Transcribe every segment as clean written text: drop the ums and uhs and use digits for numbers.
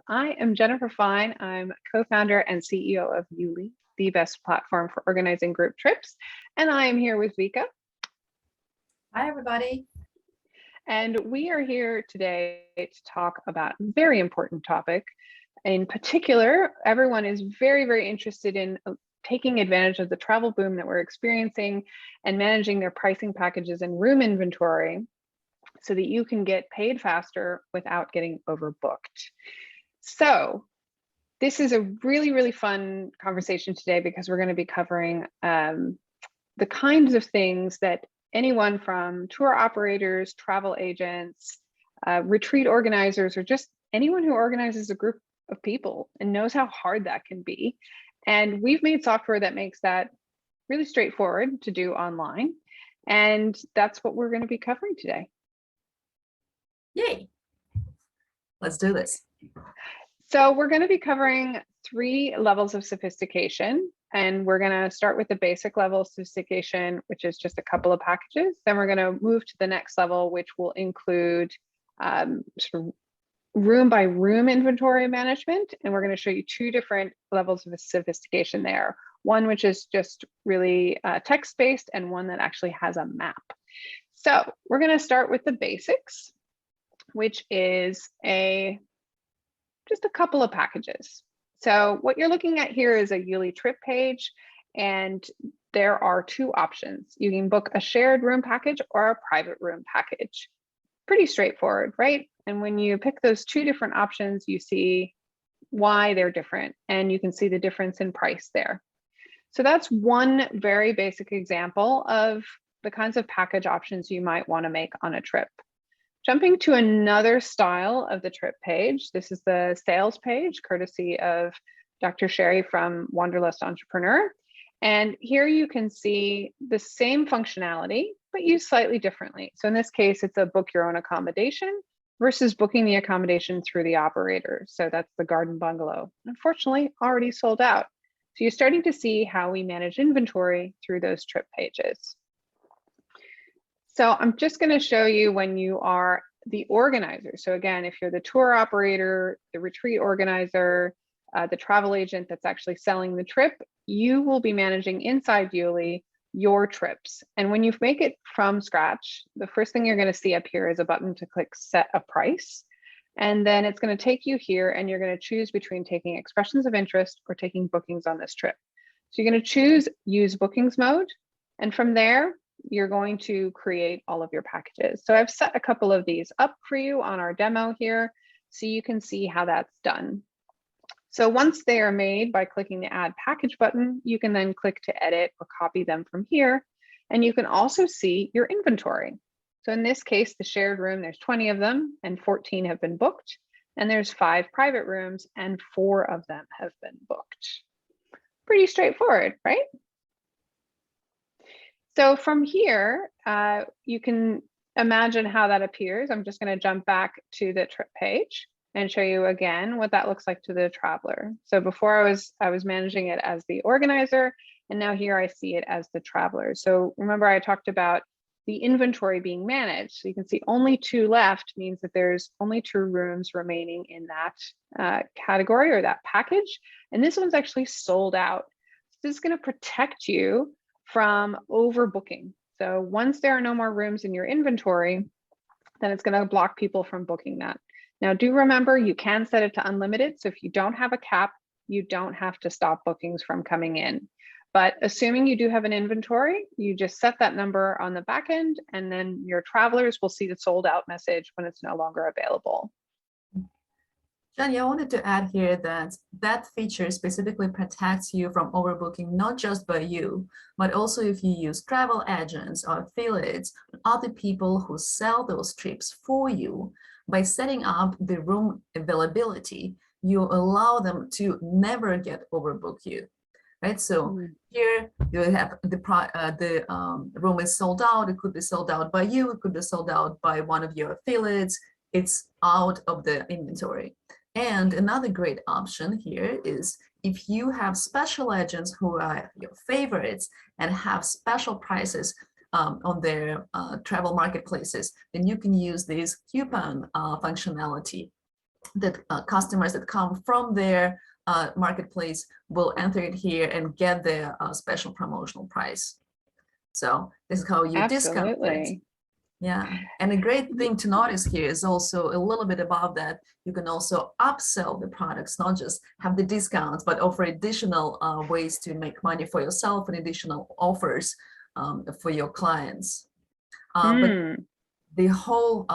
I am Jennifer Fine. I'm co-founder and CEO of YouLi, the best platform for organizing group trips. And I am here with Vika. Hi, everybody. And we are here today to talk about a very important topic. In particular, everyone is very, very interested in taking advantage of the travel boom that we're experiencing and managing their pricing packages and room inventory so that you can get paid faster without getting overbooked. So this is a really, really fun conversation today because we're going to be covering the kinds of things that anyone from tour operators, travel agents, retreat organizers, or just anyone who organizes a group of people and knows how hard that can be. And we've made software that makes that really straightforward to do online. And that's what we're going to be covering today. Yay. Let's do this. So we're going to be covering 3 levels of sophistication, and we're going to start with the basic level of sophistication, which is just a couple of packages. Then we're going to move to the next level, which will include sort of room by room inventory management. And we're going to show you 2 different levels of sophistication there. One which is just really text-based, and one that actually has a map. So we're going to start with the basics, which is just a couple of packages. So what you're looking at here is a YouLi trip page, and there are 2 options. You can book a shared room package or a private room package. Pretty straightforward, right? And when you pick those 2 different options, you see why they're different, and you can see the difference in price there. So that's one very basic example of the kinds of package options you might want to make on a trip. Jumping to another style of the trip page, this is the sales page, courtesy of Dr. Sherry from Wanderlust Entrepreneur. And here you can see the same functionality, but used slightly differently. So in this case, it's a book your own accommodation versus booking the accommodation through the operator. So that's the garden bungalow. Unfortunately, already sold out. So you're starting to see how we manage inventory through those trip pages. So I'm just going to show you when you are the organizer. So again, if you're the tour operator, the retreat organizer, the travel agent that's actually selling the trip, you will be managing inside YouLi your trips. And when you make it from scratch, the first thing you're going to see up here is a button to click set a price. And then it's going to take you here, and you're going to choose between taking expressions of interest or taking bookings on this trip. So you're going to choose use bookings mode. And from there, you're going to create all of your packages. So I've set a couple of these up for you on our demo here, so you can see how that's done. So once they are made by clicking the add package button, you can then click to edit or copy them from here. And you can also see your inventory. So in this case, the shared room, there's 20 of them and 14 have been booked. And there's 5 private rooms and 4 of them have been booked. Pretty straightforward, right? So from here, you can imagine how that appears. I'm just going to jump back to the trip page and show you again what that looks like to the traveler. So before I was managing it as the organizer, and now here I see it as the traveler. So remember I talked about the inventory being managed. So you can see only 2 left means that there's only 2 rooms remaining in that category or that package. And this one's actually sold out. So this is going to protect you from overbooking. So once there are no more rooms in your inventory, then it's going to block people from booking that. Now, do remember you can set it to unlimited. So if you don't have a cap, you don't have to stop bookings from coming in. But assuming you do have an inventory, you just set that number on the back end, and then your travelers will see the sold out message when it's no longer available. Jenny, I wanted to add here that that feature specifically protects you from overbooking, not just by you, but also if you use travel agents or affiliates, other people who sell those trips for you. By setting up the room availability, you allow them to never get overbook you, right? So here you have the room is sold out. It could be sold out by you. It could be sold out by one of your affiliates. It's out of the inventory. And another great option here is if you have special agents who are your favorites and have special prices on their travel marketplaces, then you can use this coupon functionality. that customers that come from their marketplace will enter it here and get the special promotional price. So this is how you discount it. Absolutely. Yeah, and a great thing to notice here is also a little bit above that, you can also upsell the products, not just have the discounts, but offer additional ways to make money for yourself and additional offers for your clients. But the whole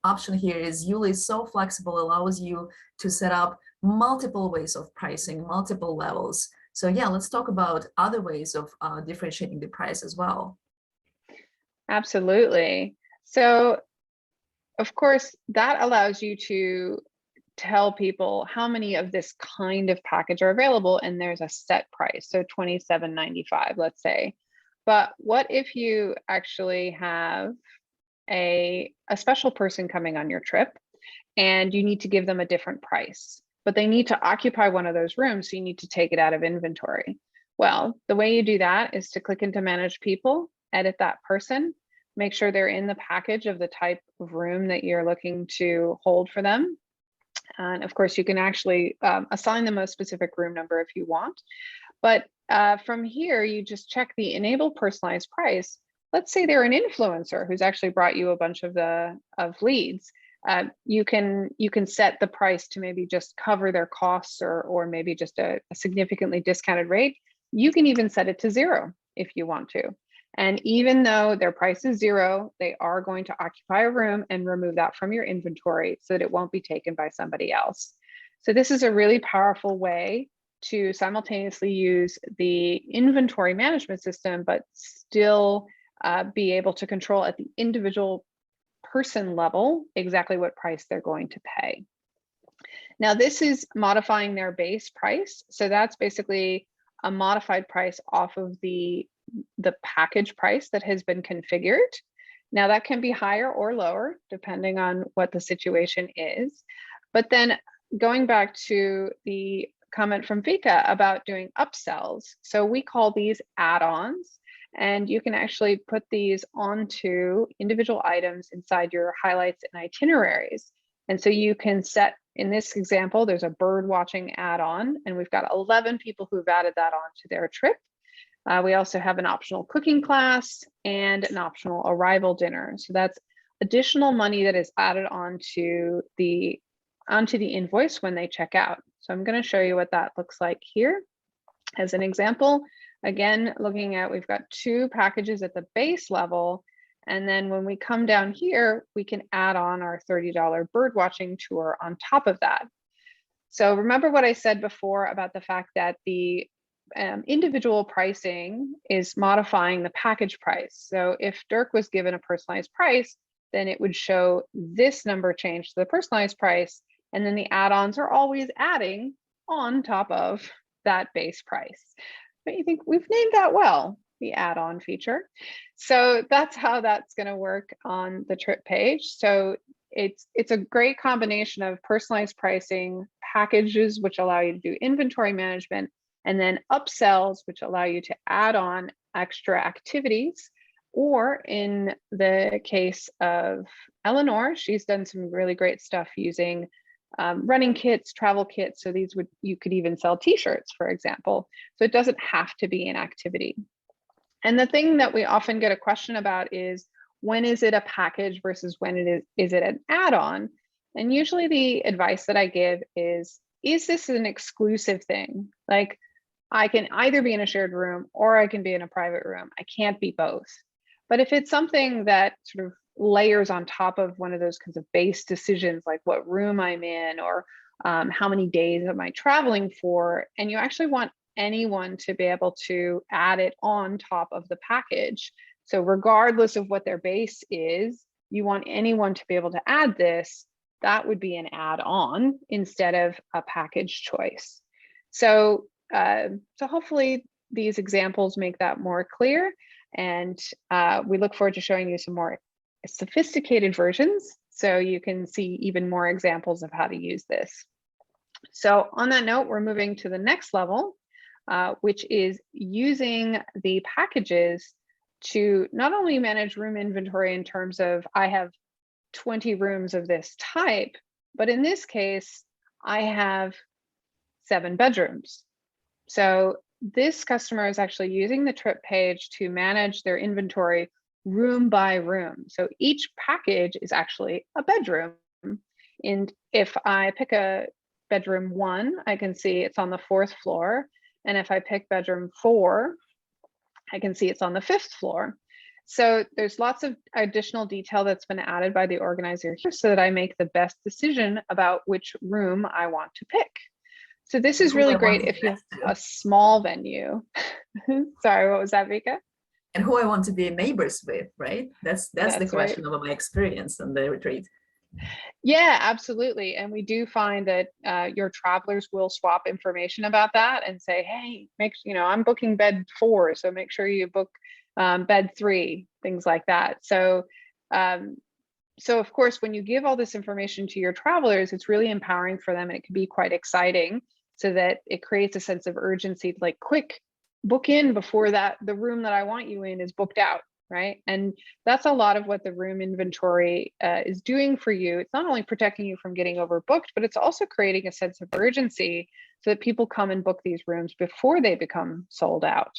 option here is YouLi is so flexible, allows you to set up multiple ways of pricing, multiple levels. So yeah, let's talk about other ways of differentiating the price as well. Absolutely. So, of course, that allows you to tell people how many of this kind of package are available, and there's a set price, so $27.95, let's say. But what if you actually have a special person coming on your trip and you need to give them a different price, but they need to occupy one of those rooms, so you need to take it out of inventory? Well, the way you do that is to click into Manage People, edit that person, make sure they're in the package of the type of room that you're looking to hold for them. And of course, you can actually assign them a specific room number if you want. But from here, you just check the Enable Personalized Price. Let's say they're an influencer who's actually brought you a bunch of leads. You can set the price to maybe just cover their costs, or maybe just a significantly discounted rate. You can even set it to 0 if you want to. And even though their price is 0, they are going to occupy a room and remove that from your inventory so that it won't be taken by somebody else. So this is a really powerful way to simultaneously use the inventory management system, but still be able to control at the individual person level exactly what price they're going to pay. Now, this is modifying their base price. So that's basically a modified price off of the package price that has been configured. Now, that can be higher or lower depending on what the situation is. But then going back to the comment from Vika about doing upsells. So we call these add-ons, and you can actually put these onto individual items inside your highlights and itineraries. And so you can set, in this example, there's a bird watching add-on, and we've got 11 people who've added that onto their trip. We also have an optional cooking class and an optional arrival dinner. So that's additional money that is added onto the invoice when they check out. So I'm going to show you what that looks like here as an example. Again, looking at, we've got 2 packages at the base level. And then when we come down here, we can add on our $30 bird watching tour on top of that. So remember what I said before about the fact that the individual pricing is modifying the package price. So if Dirk was given a personalized price, then it would show this number change to the personalized price. And then the add-ons are always adding on top of that base price. But you think we've named that well, the add-on feature. So that's how that's going to work on the trip page. So it's a great combination of personalized pricing, packages, which allow you to do inventory management, and then upsells, which allow you to add on extra activities. Or in the case of Eleanor, she's done some really great stuff using running kits, travel kits. So you could even sell t-shirts, for example. So it doesn't have to be an activity. And the thing that we often get a question about is, when is it a package versus when is it an add-on? And usually the advice that I give is this an exclusive thing? Like, I can either be in a shared room or I can be in a private room. I can't be both. But if it's something that sort of layers on top of one of those kinds of base decisions, like what room I'm in, or how many days am I traveling for, and you actually want anyone to be able to add it on top of the package. So regardless of what their base is, you want anyone to be able to add this. That would be an add-on instead of a package choice. So hopefully these examples make that more clear, and we look forward to showing you some more sophisticated versions so you can see even more examples of how to use this. So on that note, we're moving to the next level, which is using the packages to not only manage room inventory in terms of, I have 20 rooms of this type, But in this case, I have 7 bedrooms. So this customer is actually using the trip page to manage their inventory room by room. So each package is actually a bedroom. And if I pick a bedroom 1, I can see it's on the 4th floor. And if I pick bedroom 4, I can see it's on the 5th floor. So there's lots of additional detail that's been added by the organizer here so that I make the best decision about which room I want to pick. So this is really great if you have a small venue. Sorry, what was that, Vika? And who I want to be neighbors with, right? That's the question right. about my experience on the retreat. Yeah, absolutely. And we do find that your travelers will swap information about that and say, hey, I'm booking bed 4, so make sure you book bed 3, things like that. So of course, when you give all this information to your travelers, it's really empowering for them, and it can be quite exciting, so that it creates a sense of urgency, like, quick, book in before the room that I want you in is booked out, right? And that's a lot of what the room inventory is doing for you. It's not only protecting you from getting overbooked, but it's also creating a sense of urgency so that people come and book these rooms before they become sold out.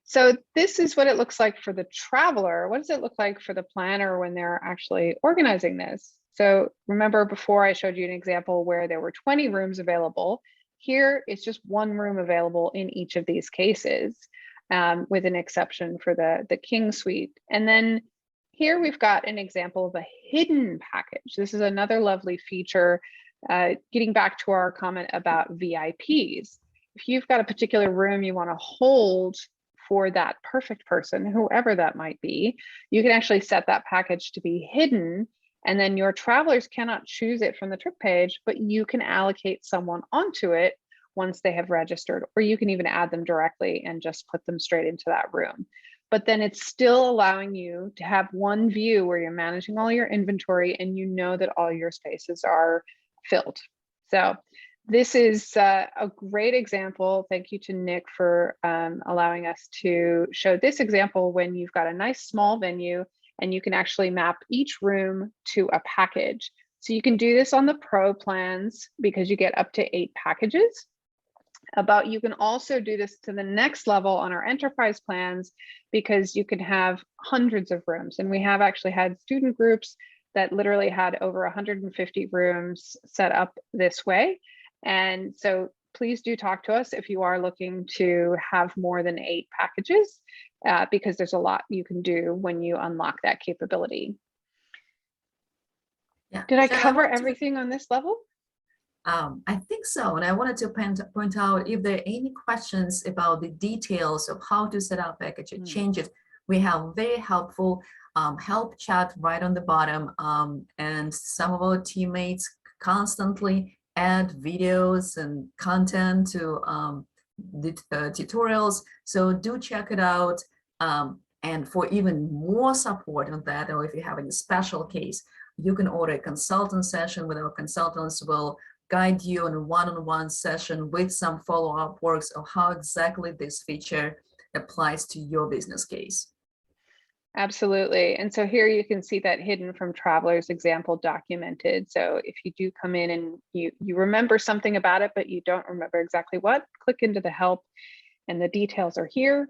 So this is what it looks like for the traveler. What does it look like for the planner when they're actually organizing this? So remember, before I showed you an example where there were 20 rooms available. Here it's just 1 room available in each of these cases, with an exception for the King Suite. And then here we've got an example of a hidden package. This is another lovely feature, getting back to our comment about VIPs. If you've got a particular room you want to hold for that perfect person, whoever that might be, you can actually set that package to be hidden, and then your travelers cannot choose it from the trip page, but you can allocate someone onto it once they have registered, or you can even add them directly and just put them straight into that room. But then it's still allowing you to have one view where you're managing all your inventory and you know that all your spaces are filled. So this is a great example. Thank you to Nick for allowing us to show this example when you've got a nice small venue and you can actually map each room to a package. So you can do this on the Pro plans because you get up to 8 packages. But you can also do this to the next level on our enterprise plans because you can have hundreds of rooms. And we have actually had student groups that literally had over 150 rooms set up this way. And so please do talk to us if you are looking to have more than 8 packages, because there's a lot you can do when you unlock that capability. Yeah. Did I cover everything on this level? I think so. And I wanted to point out if there are any questions about the details of how to set up package changes. We have very helpful help chat right on the bottom. And some of our teammates constantly add videos and content to the tutorials. So do check it out. And for even more support on that, or if you have any special case, you can order a consultant session with our consultants. Will guide you on a one-on-one session with some follow-up works of how exactly this feature applies to your business case. Absolutely. And so here you can see that hidden from travelers example documented. So if you do come in and you remember something about it, but you don't remember exactly what, click into the help and the details are here.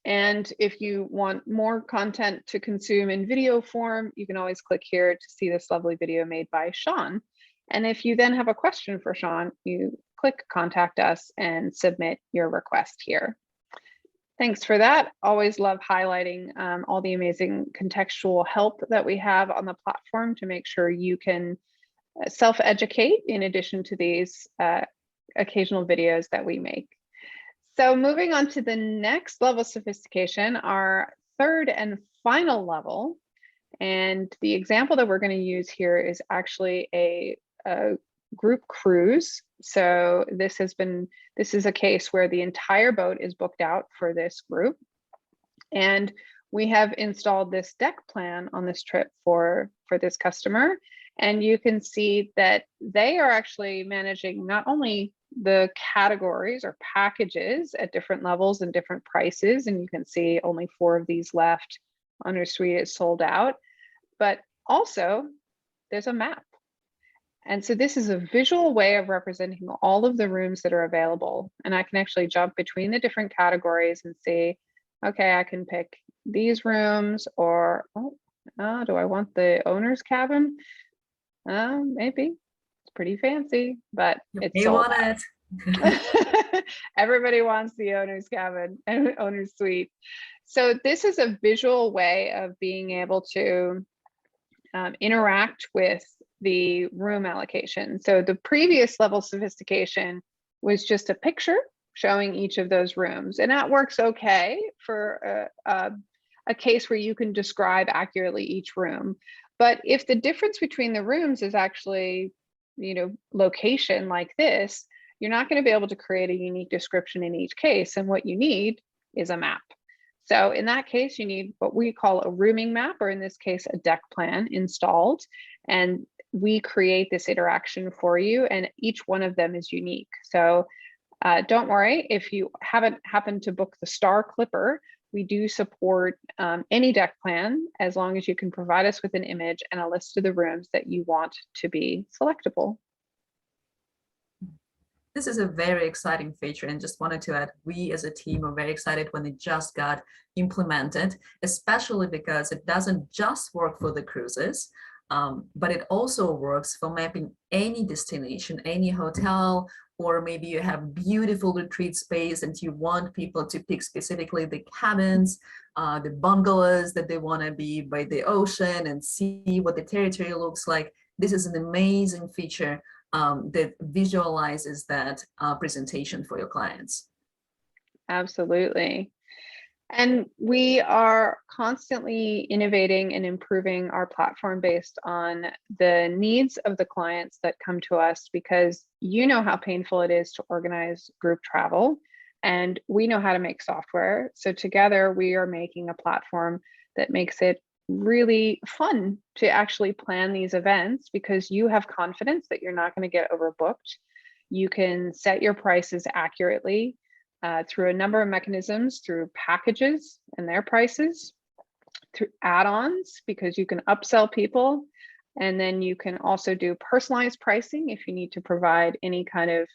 And if you want more content to consume in video form, you can always click here to see this lovely video made by Sean. And if you then have a question for Sean, you click contact us and submit your request here. Thanks for that. Always love highlighting all the amazing contextual help that we have on the platform to make sure you can self-educate in addition to these occasional videos that we make. So moving on to the next level of sophistication, our third and final level. And the example that we're going to use here is actually a group cruise. So this is a case where the entire boat is booked out for this group. And we have installed this deck plan on this trip for this customer. And you can see that they are actually managing not only the categories or packages at different levels and different prices, and you can see only 4 of these left. Undersuite is sold out, but also there's a map. And so this is a visual way of representing all of the rooms that are available. And I can actually jump between the different categories and see, okay, I can pick these rooms, or, do I want the owner's cabin? Maybe. It's pretty fancy, but it's You sold want out. it. Everybody wants the owner's cabin and owner's suite. So this is a visual way of being able to interact with the room allocation. So the previous level of sophistication was just a picture showing each of those rooms, and that works okay for a case where you can describe accurately each room. But if the difference between the rooms is actually, location like this, you're not going to be able to create a unique description in each case. And what you need is a map. So in that case, you need what we call a rooming map, or in this case, a deck plan installed. And we create this interaction for you, and each one of them is unique. So don't worry if you haven't happened to book the Star Clipper. We do support any deck plan, as long as you can provide us with an image and a list of the rooms that you want to be selectable. This is a very exciting feature, and just wanted to add, we as a team are very excited when it just got implemented, especially because it doesn't just work for the cruises, but it also works for mapping any destination, any hotel, or maybe you have beautiful retreat space and you want people to pick specifically the cabins, the bungalows that they want to be by the ocean and see what the territory looks like. This is an amazing feature that visualizes that presentation for your clients. Absolutely. And we are constantly innovating and improving our platform based on the needs of the clients that come to us, because you know how painful it is to organize group travel, and we know how to make software. So together we are making a platform that makes it really fun to actually plan these events, because you have confidence that you're not going to get overbooked. You can set your prices accurately through a number of mechanisms, through packages and their prices, through add-ons, because you can upsell people. And then you can also do personalized pricing if you need to provide any kind of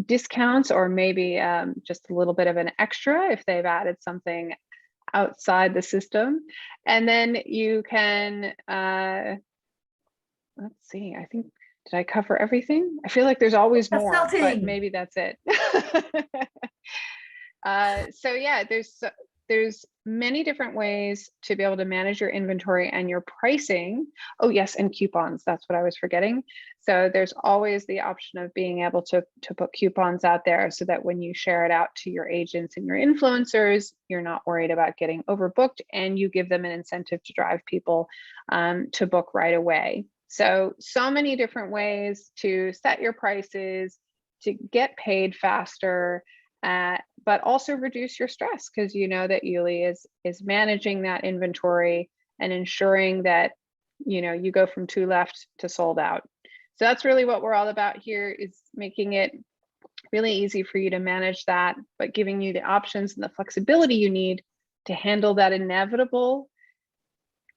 discounts, or maybe just a little bit of an extra if they've added something outside the system. And then you can, let's see, I think, did I cover everything? I feel like there's always more, but maybe that's it. So yeah, there's many different ways to be able to manage your inventory and your pricing. Oh yes, and coupons, that's what I was forgetting. So there's always the option of being able to put coupons out there, so that when you share it out to your agents and your influencers, you're not worried about getting overbooked, and you give them an incentive to drive people to book right away. So many different ways to set your prices, to get paid faster, but also reduce your stress, because you know that YouLi is managing that inventory and ensuring that you go from 2 left to sold out. So that's really what we're all about here, is making it really easy for you to manage that, but giving you the options and the flexibility you need to handle that inevitable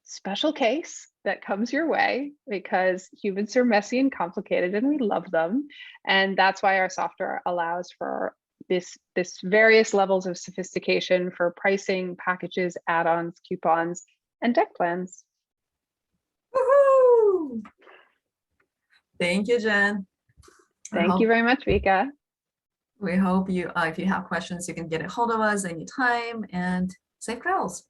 special case that comes your way, because humans are messy and complicated and we love them. And that's why our software allows for this various levels of sophistication for pricing, packages, add-ons, coupons, and deck plans. Woohoo! Thank you, Jen. Thank you very much, Vika. We hope you, if you have questions, you can get a hold of us anytime, and safe travels.